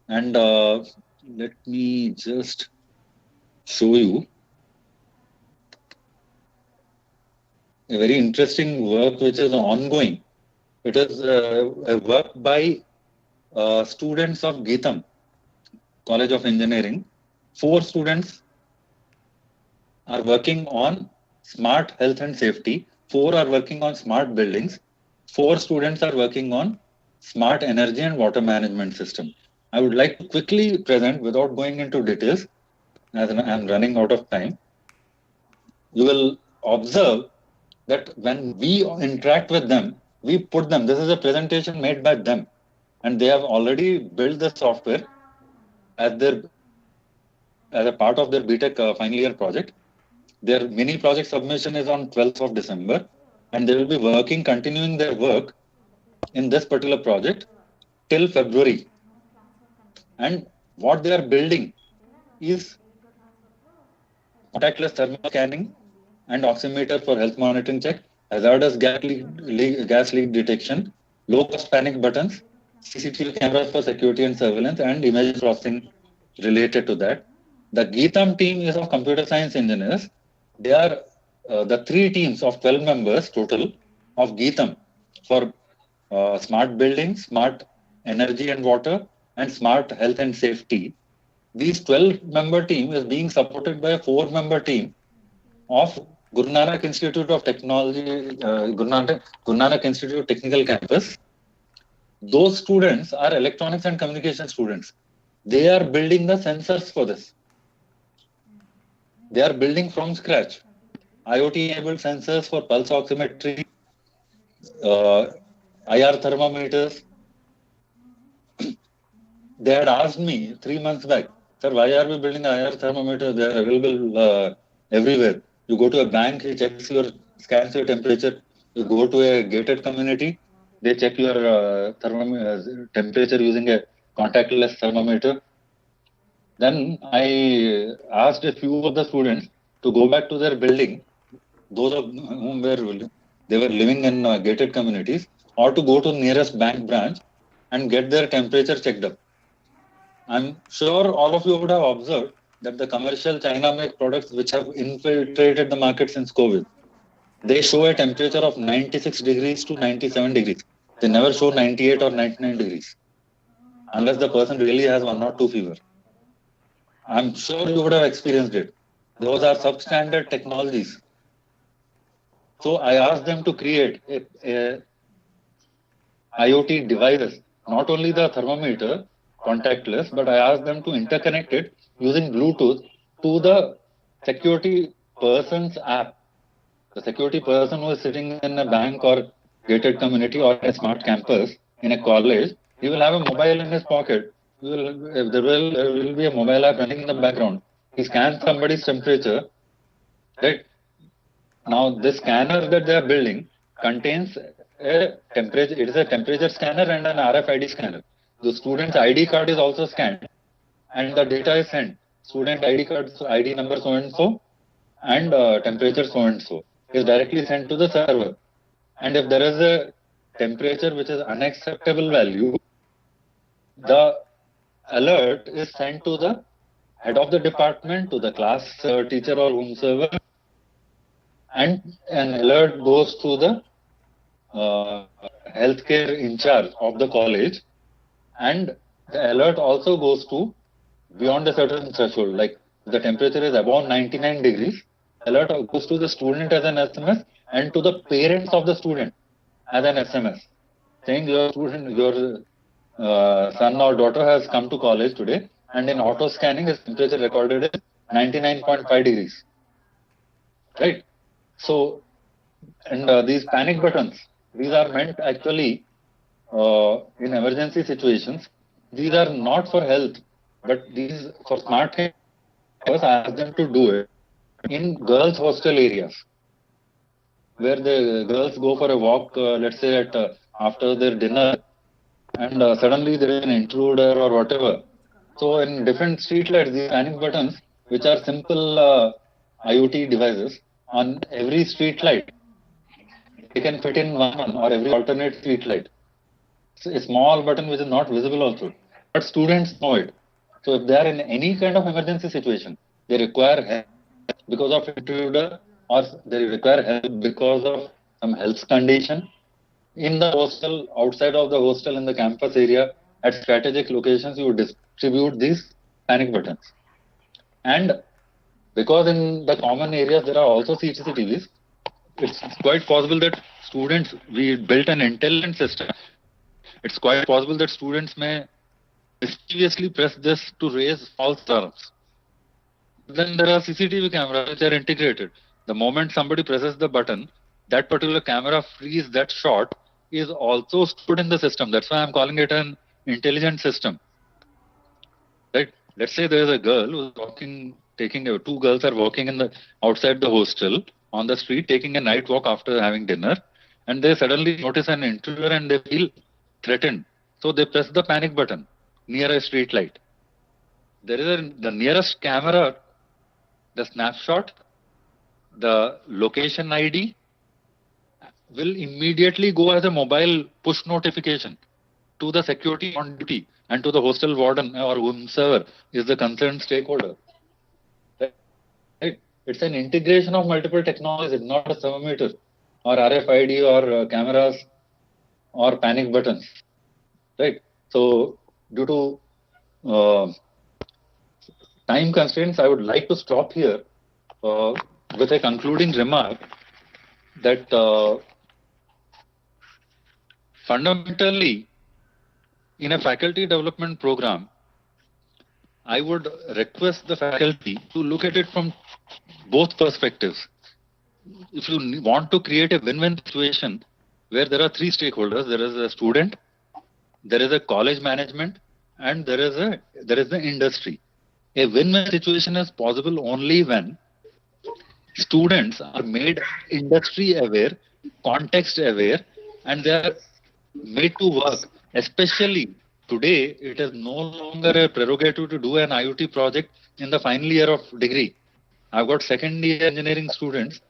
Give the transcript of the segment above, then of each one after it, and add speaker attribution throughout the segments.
Speaker 1: And let me just show you a very interesting work which is ongoing. It is a work by students of Geetam College of Engineering. Four students are working on smart health and safety. Four are working on smart buildings. Four students are working on smart energy and water management system. I would like to quickly present without going into details as I'm running out of time. You will observe that when we interact with them, we put them, this is a presentation made by them, and they have already built the software as their as a part of their BTech final year project. Their mini project submission is on 12th of December, and they will be working, continuing their work in this particular project till February. And what they are building is contactless thermal scanning and oximeter for health monitoring check, hazardous gas leak detection, low cost panic buttons, CCTV cameras for security and surveillance, and image processing related to that. The Geetam team is of computer science engineers. They are the three teams of 12 members total of Geetam for smart buildings, smart energy and water, and smart health and safety. These 12-member team is being supported by a 4-member team of Guru Nanak Institute of Technology, Guru Nanak Institute Technical Campus. Those students are electronics and communication students. They are building the sensors for this. They are building from scratch. IoT-enabled sensors for pulse oximetry, uh, IR thermometers. They had asked me 3 months back, sir, why are we building IR thermometers? They are available everywhere. You go to a bank, he checks your, scans your temperature. You go to a gated community, they check your temperature using a contactless thermometer. Then I asked a few of the students to go back to their building, those of whom they were living in gated communities, or to go to nearest bank branch and get their temperature checked up. I'm sure all of you would have observed that the commercial China make products which have infiltrated the market since COVID, they show a temperature of 96 degrees to 97 degrees. They never show 98 or 99 degrees unless the person really has 1 or 2 fever. I'm sure you would have experienced it. Those are substandard technologies. So I asked them to create a IoT devices, not only the thermometer, contactless, but I asked them to interconnect it using Bluetooth to the security person's app. The security person who is sitting in a bank or gated community or a smart campus in a college, he will have a mobile in his pocket. There will be a mobile app running in the background. He scans somebody's temperature. Right now, this scanner that they are building contains a temperature. It is a temperature scanner and an RFID scanner. The student's ID card is also scanned, and the data is sent. Student ID card, ID number so and so, and temperature so and so is directly sent to the server. And if there is a temperature which is unacceptable value, the alert is sent to the head of the department, to the class teacher or whomsoever, and an alert goes to the healthcare in charge of the college, and the alert also goes to beyond a certain threshold. Like the temperature is above 99 degrees, alert goes to the student as an SMS and to the parents of the student as an SMS, saying your son or daughter has come to college today, and in auto scanning his temperature recorded is 99.5 degrees. Right. So, and these panic buttons, these are meant actually in emergency situations. These are not for health, but these for smart campus. I asked them to do it in girls' hostel areas where the girls go for a walk, let's say at after their dinner, and suddenly there is an intruder or whatever. So in different street lights, these panic buttons, which are simple IoT devices, on every street light, they can fit in one or every alternate street light. It's a small button which is not visible also. but students know it. So if they are in any kind of emergency situation, they require help because of intruder, or they require help because of some health condition in the hostel, outside of the hostel, in the campus area, at strategic locations, you distribute these panic buttons. And because in the common areas there are also CCTVs, it's quite possible that students, we built an intelligent system. It's quite possible that students may mischievously press this to raise false alarms. But then there are CCTV cameras which are integrated. The moment somebody presses the button, that particular camera frees that shot is also stored in the system. That's why I'm calling it an intelligent system. Right? Let's say there is a girl who's walking, two girls are walking in the outside the hostel on the street, taking a night walk after having dinner, and they suddenly notice an intruder and they feel threatened. So they press the panic button near a street light. There is the nearest camera, the snapshot, the location ID will immediately go as a mobile push notification to the security on duty and to the hostel warden or whomsoever is the concerned stakeholder. Right? It's an integration of multiple technologies, not a thermometer or RFID or cameras or panic buttons. Right? So, due to time constraints, I would like to stop here with a concluding remark that fundamentally, in a faculty development program, I would request the faculty to look at it from both perspectives. If you want to create a win-win situation where there are three stakeholders, there is a student, there is a college management, and there is the industry. A win-win situation is possible only when students are made industry aware, context aware, and they are made to work. Especially today, it is no longer a prerogative to do an IoT project in the final year of degree. I've got second year engineering students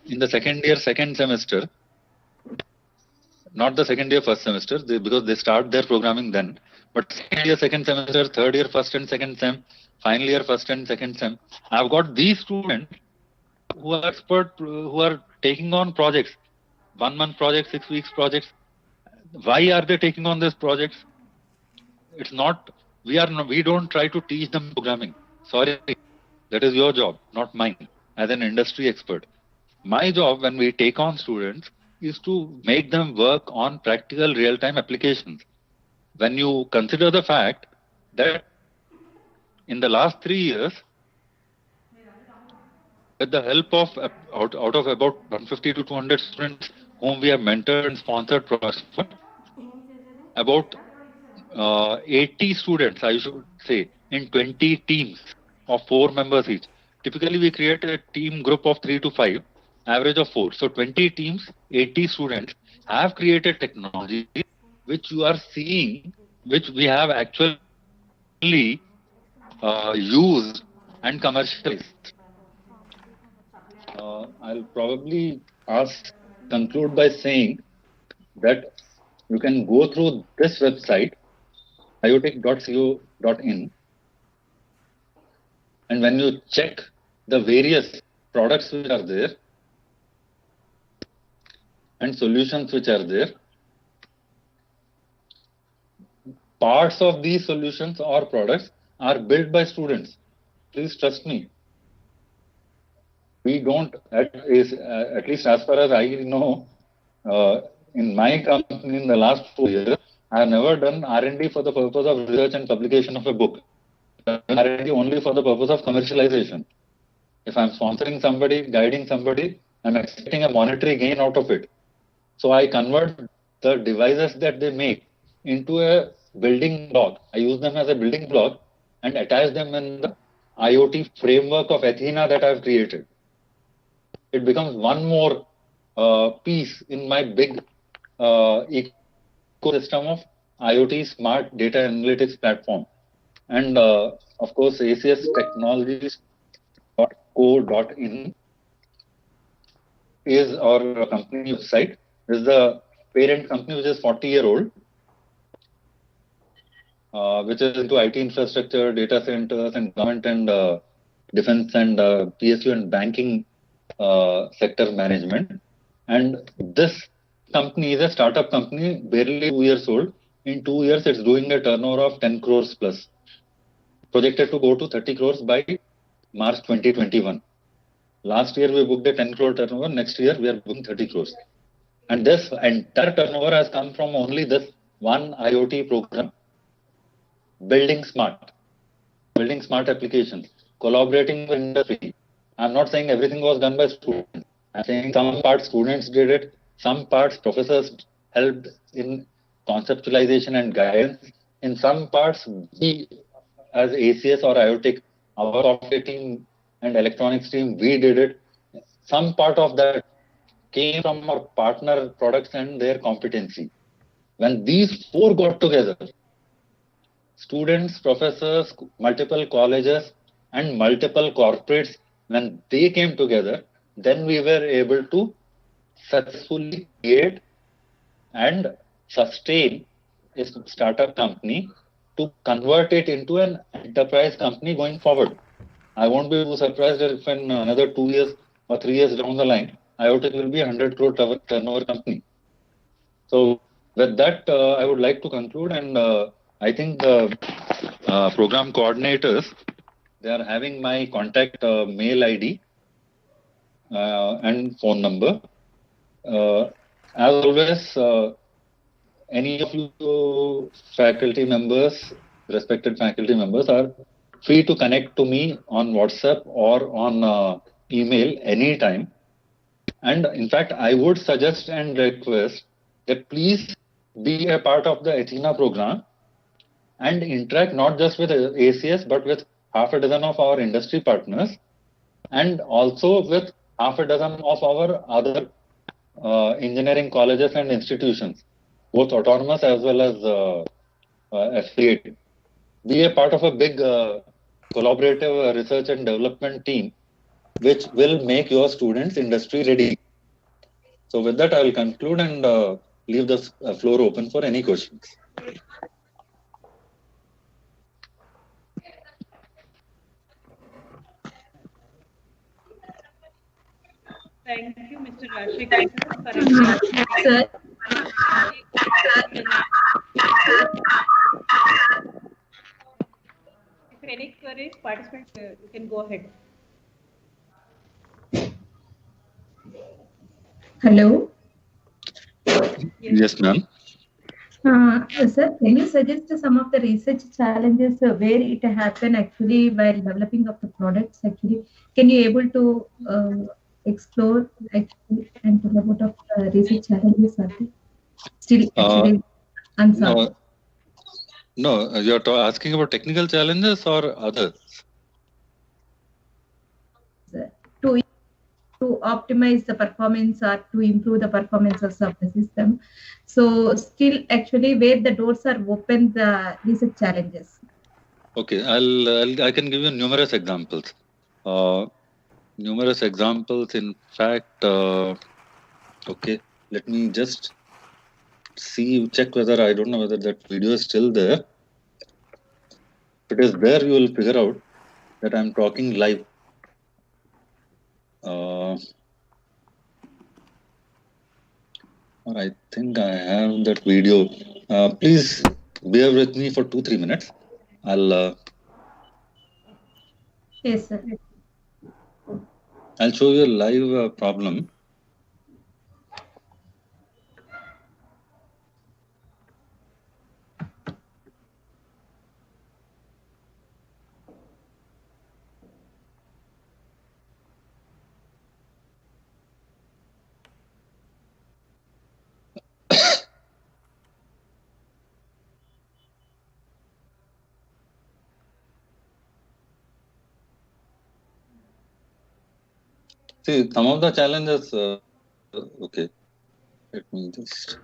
Speaker 1: in the second year, second semester, not the second year, first semester, because they start their programming then. But second year, second semester, third year, first and second sem, final year, first and second sem. I've got these students who are expert, who are taking on projects, 1 month projects, 6 weeks projects. Why are they taking on these projects? It's not, we don't try to teach them programming. Sorry, that is your job, not mine as an industry expert. My job when we take on students is to make them work on practical real-time applications. When you consider the fact that in the last 3 years, with the help of out of about 150 to 200 students whom we have mentored and sponsored projects for, about 80 students, I should say, in 20 teams of 4 members each. Typically, we create a team group of 3 to 5, average of 4. So 20 teams, 80 students have created technology which you are seeing, which we have actually used and commercialized. I'll probably conclude by saying that you can go through this website, iotech.co.in, and when you check the various products which are there and solutions which are there, parts of these solutions or products are built by students. Please trust me. We don't, at least as far as I know, in my company in the last 4 years, I have never done R&D for the purpose of research and publication of a book. I've done R&D only for the purpose of commercialization. If I'm sponsoring somebody, guiding somebody, I'm expecting a monetary gain out of it. So I convert the devices that they make into a building block. I use them as a building block and attach them in the IoT framework of Athena that I've created. It becomes one more piece in my big ecosystem of IoT smart data analytics platform. And of course, acs-technologies.co.in is our company website. This is the parent company, which is 40-year-old. which is into IT infrastructure, data centers, and government and defense and PSU and banking sector management. And this company is a startup company, barely 2 years old. In 2 years, it's doing a turnover of 10 crores plus, projected to go to 30 crores by March 2021. Last year, we booked a 10 crore turnover. Next year, we are booking 30 crores. And this entire turnover has come from only this one IoT program, building smart applications, collaborating with industry. I'm not saying everything was done by students. I'm saying some parts students did it, some parts professors helped in conceptualization and guidance. In some parts, we as ACS or IoTech, our software team and electronics team, we did it. Some part of that came from our partner products and their competency. When these four got together, students, professors, multiple colleges, and multiple corporates, when they came together, then we were able to successfully create and sustain a startup company to convert it into an enterprise company going forward. I won't be too surprised if in another 2 years or 3 years down the line, IoT will be a 100 crore turnover company. So with that, I would like to conclude, and I think the program coordinators, they are having my contact mail ID and phone number. As always, any of you faculty members, respected faculty members, are free to connect to me on WhatsApp or on email anytime. And in fact, I would suggest and request that please be a part of the Athena program and interact not just with ACS but with half a dozen of our industry partners and also with half a dozen of our other engineering colleges and institutions, both autonomous as well as affiliated. Be a part of a big collaborative research and development team which will make your students industry ready. So with that, I will conclude and leave the floor open for any questions.
Speaker 2: Thank you, Mr. Rashikar, for If any queries, participants, you can go ahead.
Speaker 3: Hello.
Speaker 1: Yes, ma'am.
Speaker 3: Sir, can you suggest some of the research challenges where it happened actually while developing of the products? Actually, can you able to explore actually and tell about of research challenges are there? Still actually unsolved.
Speaker 1: No, you're asking about technical challenges or others?
Speaker 3: To optimize the performance or to improve the performances of the system. So still actually where the doors are open, the research challenges.
Speaker 1: Okay, I can give you numerous examples. In fact, okay, let me just check whether, I don't know whether that video is still there. If it is there, you will figure out that I'm talking live. I think I have that video. Please bear with me for 2-3 minutes.
Speaker 3: Yes, sir.
Speaker 1: I'll show you a live problem. See, some of the challenges, okay, let me just.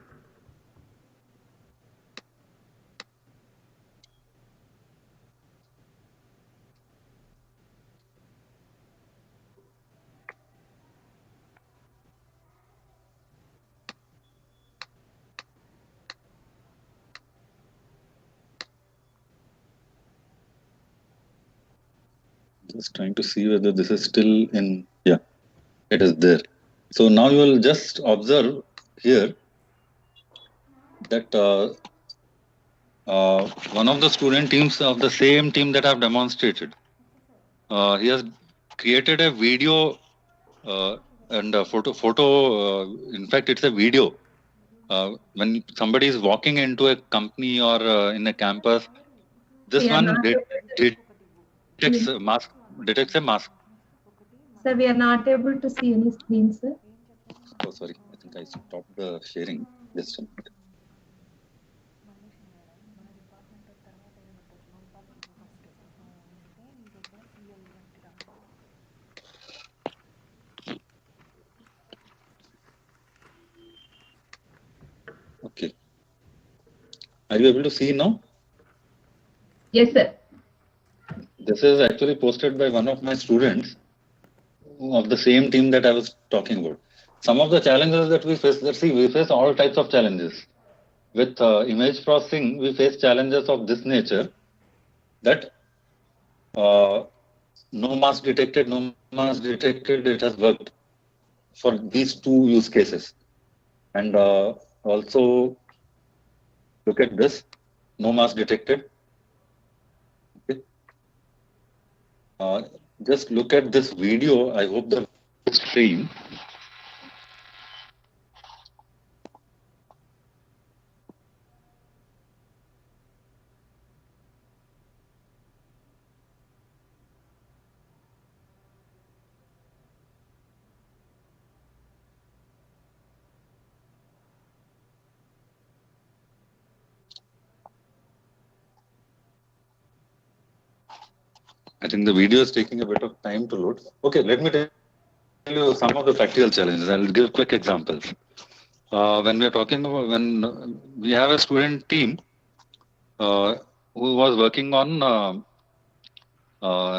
Speaker 1: Just trying to see whether this is still in. Yeah, it is there. So now you will just observe here that one of the student teams of the same team that I've demonstrated, he has created a video and a photo. In fact, it's a video. When somebody is walking into a company or in a campus, this
Speaker 3: We are
Speaker 1: one
Speaker 3: not able to
Speaker 1: detects a mask. Detects a mask.
Speaker 3: Sir, we are not able to see any screen, sir.
Speaker 1: Oh, sorry. I think I stopped the sharing. Just a minute. Okay. Are you able to see now?
Speaker 3: Yes, sir.
Speaker 1: This is actually posted by one of my students of the same team that I was talking about. Some of the challenges that we face, we face all types of challenges. With image processing, we face challenges of this nature that no mask detected, it has worked for these two use cases. And also look at this, no mask detected. Okay. Just look at this video. I hope the stream. I think the video is taking a bit of time to load. Okay, let me tell you some of the practical challenges. I'll give quick examples. When we are talking about, when we have a student team who was working on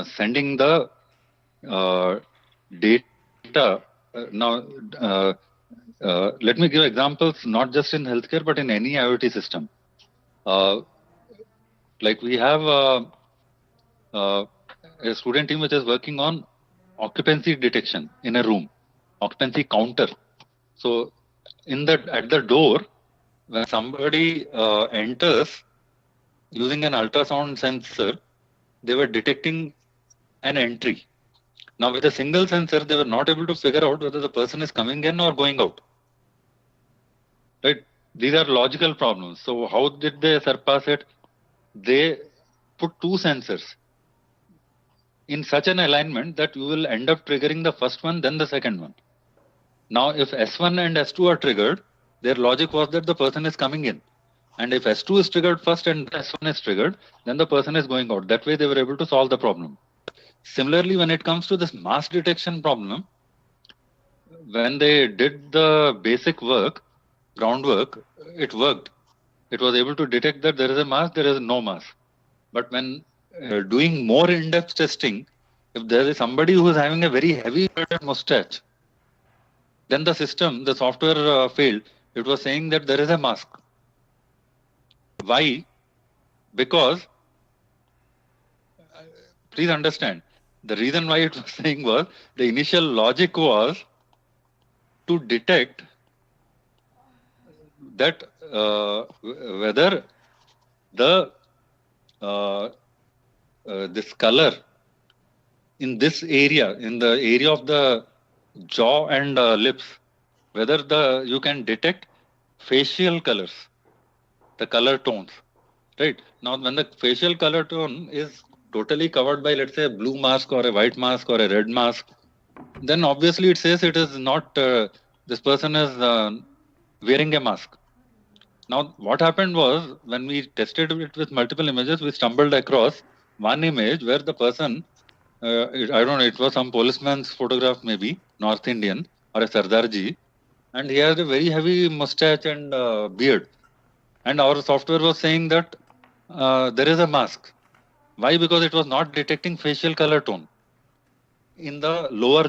Speaker 1: sending the data. Let me give examples not just in healthcare but in any IoT system. Like we have a student team which is working on occupancy detection in a room, occupancy counter. So at the door, when somebody enters using an ultrasound sensor, they were detecting an entry. Now with a single sensor, they were not able to figure out whether the person is coming in or going out. Right? These are logical problems. So how did they surpass it? They put two sensors in such an alignment that you will end up triggering the first one, then the second one. Now, if S1 and S2 are triggered, their logic was that the person is coming in. And if S2 is triggered first and S1 is triggered, then the person is going out. That way they were able to solve the problem. Similarly, when it comes to this mask detection problem, when they did the basic work, groundwork, it worked. It was able to detect that there is a mask, there is no mask. But when doing more in-depth testing, if there is somebody who is having a very heavy mustache, then the system, the software failed. It was saying that there is a mask. Why? Because, please understand, the reason why it was saying was, the initial logic was to detect that whether the this color in this area, in the area of the jaw and lips, whether you can detect facial colors, the color tones, right? Now, when the facial color tone is totally covered by, let's say, a blue mask or a white mask or a red mask, then obviously it says it is not, this person is wearing a mask. Now, what happened was, when we tested it with multiple images, we stumbled across one image where the person, I don't know, it was some policeman's photograph, maybe, North Indian, or a Sardarji, and he had a very heavy mustache and beard. And our software was saying that there is a mask. Why? Because it was not detecting facial color tone in the lower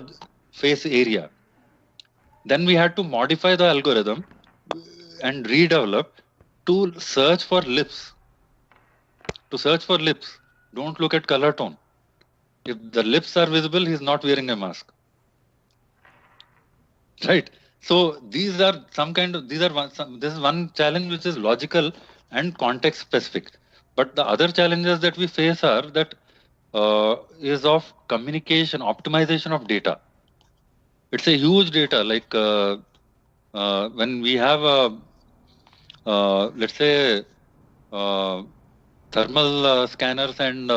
Speaker 1: face area. Then we had to modify the algorithm and redevelop to search for lips. To search for lips. Don't look at color tone. If the lips are visible, he's not wearing a mask. Right. So these are this is one challenge which is logical and context specific. But the other challenges that we face are that is of communication, optimization of data. It's a huge data. Like when we have let's say uh, thermal scanners and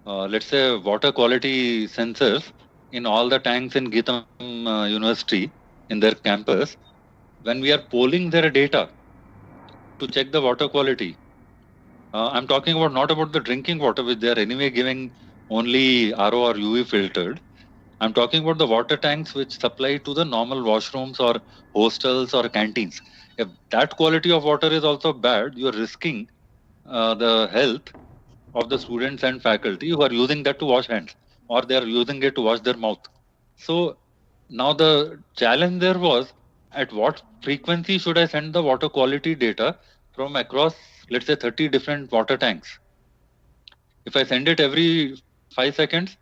Speaker 1: let's say water quality sensors in all the tanks in Geetam University in their campus. When we are polling their data to check the water quality, I'm talking about not about the drinking water, which they are anyway giving only RO or UV filtered. I'm talking about the water tanks which supply to the normal washrooms or hostels or canteens. If that quality of water is also bad, you are risking the health of the students and faculty who are using that to wash hands, or they are using it to wash their mouth. So now the challenge there was, at what frequency should I send the water quality data from across, let's say, 30 different water tanks? If I send it every 5 seconds,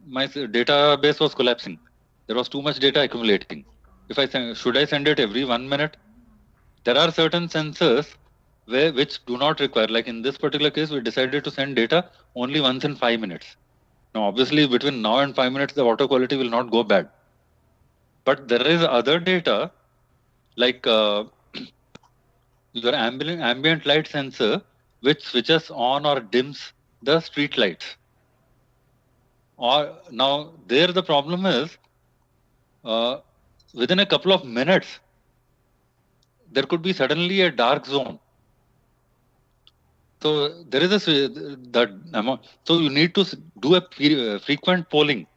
Speaker 1: my database was collapsing. There was too much data accumulating. If should I send it every 1 minute? There are certain sensors which do not require, like in this particular case, we decided to send data only once in 5 minutes. Now, obviously, between now and 5 minutes, the water quality will not go bad. But there is other data, like your ambient light sensor, which switches on or dims the street lights. Or now, there the problem is, within a couple of minutes, there could be suddenly a dark zone. So there is that amount. So you need to do a frequent polling.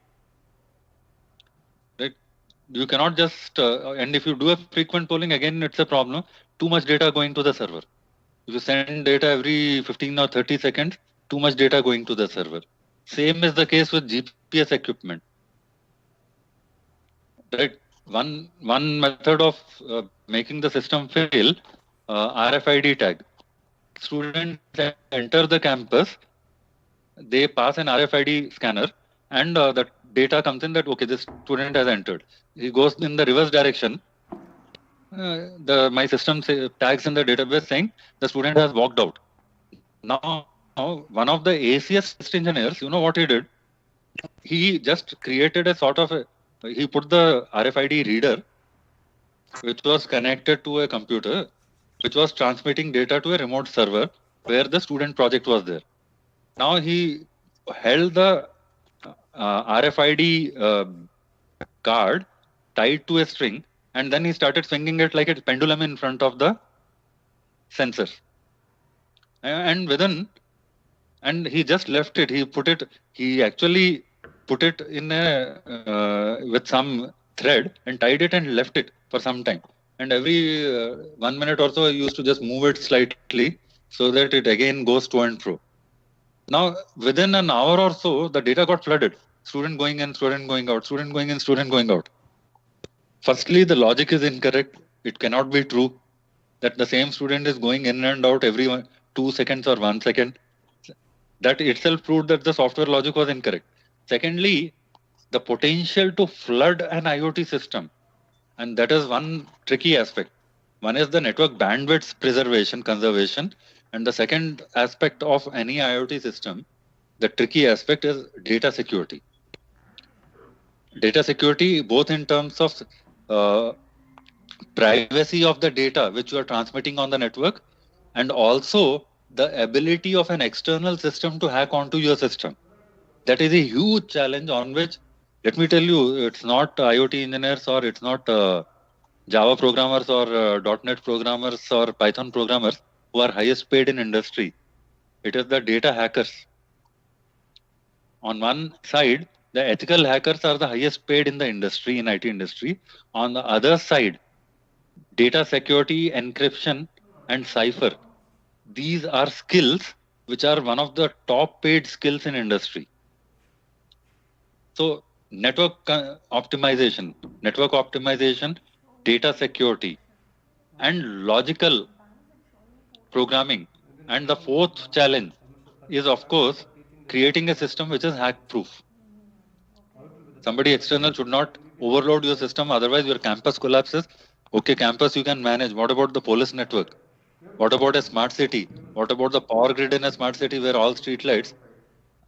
Speaker 1: Right? You cannot just and if you do a frequent polling, again it's a problem. Too much data going to the server. If you send data every 15 or 30 seconds, too much data going to the server. Same is the case with GPS equipment. Right? One method of making the system fail, RFID tag. Students enter the campus, they pass an RFID scanner, and the data comes in that, okay, this student has entered. He goes in the reverse direction. My system tags in the database saying the student has walked out. Now, one of the ACS test engineers, you know what he did? He just created a sort of he put the RFID reader, which was connected to a computer, which was transmitting data to a remote server where the student project was there. Now he held the RFID card tied to a string, and then he started swinging it like a pendulum in front of the sensor. And he just left it. He actually put it in with some thread and tied it and left it for some time. And every 1 minute or so, I used to just move it slightly so that it again goes to and fro. Now, within an hour or so, the data got flooded. Student going in, student going out, student going in, student going out. Firstly, the logic is incorrect. It cannot be true that the same student is going in and out every 2 seconds or 1 second. That itself proved that the software logic was incorrect. Secondly, the potential to flood an IoT system. And that is one tricky aspect. One is the network bandwidth conservation. And the second aspect of any IoT system, the tricky aspect is data security. Data security, both in terms of privacy of the data which you are transmitting on the network, and also the ability of an external system to hack onto your system. That is a huge challenge on which, let me tell you, it's not IoT engineers or it's not Java programmers or .NET programmers or Python programmers who are highest paid in industry. It is the data hackers. On one side, the ethical hackers are the highest paid in the industry, in IT industry. On the other side, data security, encryption, and cipher. These are skills which are one of the top paid skills in industry. So network optimization, data security, and logical programming. And the fourth challenge is, of course, creating a system which is hack proof. Somebody external should not overload your system, otherwise your campus collapses. Okay, campus you can manage. What about the police network? What about a smart city? What about the power grid in a smart city where all street lights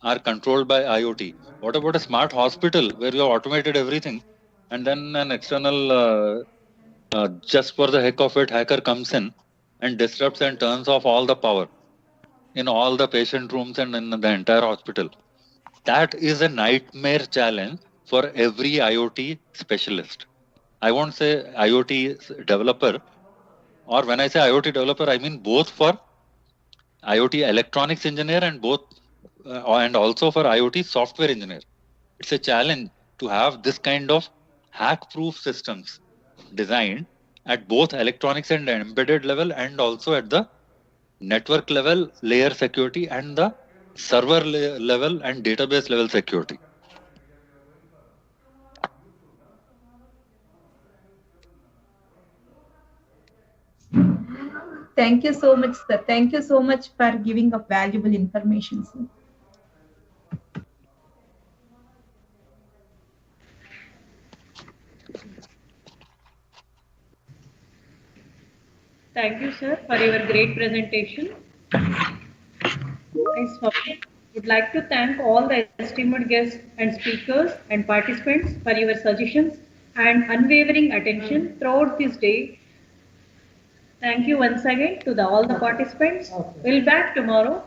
Speaker 1: are controlled by IoT? What about a smart hospital where you have automated everything, and then an external, just for the heck of it, hacker comes in and disrupts and turns off all the power in all the patient rooms and in the entire hospital? That is a nightmare challenge for every IoT specialist. I won't say IoT developer, or when I say IoT developer, I mean both for IoT electronics engineer and and also for IoT software engineer. It's a challenge to have this kind of hack-proof systems designed at both electronics and embedded level, and also at the network level, layer security, and the server level and database level security.
Speaker 3: Thank you so much, sir. Thank you so much for giving up valuable information, sir.
Speaker 2: Thank you, sir, for your great presentation. I would like to thank all the esteemed guests and speakers and participants for your suggestions and unwavering attention throughout this day. Thank you once again to all the participants. We'll be back tomorrow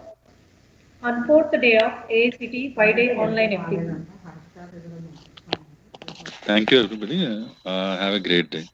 Speaker 2: on 4th day of ACT 5-day online FT.
Speaker 1: Thank you, everybody. Have a great day.